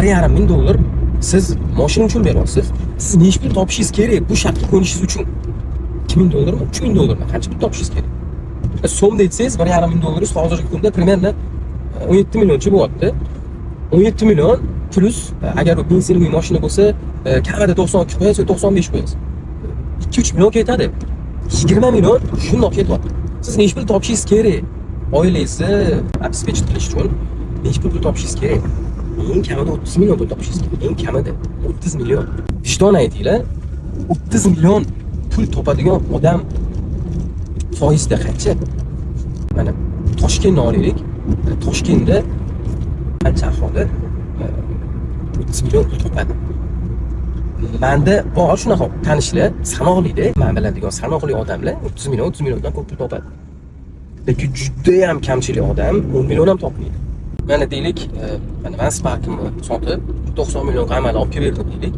$1,5 ming siz mashina uchun beryapsiz. Siz necha pul topishingiz kerak bu shartga ko'nishingiz uchun? $2,000 mi? $3,000 mi? Qancha pul topishingiz kerak? So'mda aytsangiz $1,5 hozirgi kunda примерно 17 millioncha bo'lyapti. 17 million plus agar u benzinli mashina bo'lsa, kamida 92 qo'yasiz, 95 qo'yasiz. 2-3 million ketadi. 20 million shundoq ketyapti. Siz necha pul topishingiz kerak? Oilangizni обеспечить qilish uchun necha pul topishingiz kerak? Eng kamida 30 million pul topishingiz kerak. Eng kamida 30 million. Vijdon aytinglar, 30 million pul topadigan odam foizda qancha? Mana Toshkentni olaylik. Toshkentda qancha aholi 30 million pul topadi. Menda bor shunaqa tanishlar, sanoqli-da, men biladigan sanoqli odamlar 30 milliondan ko'p pul topadi. Lekin juda ham kamchilik odam 10 million ham topmaydi. Mana deylik, mana Vansparkimni sotib 90 million qamalga olib kelib berdim deylik.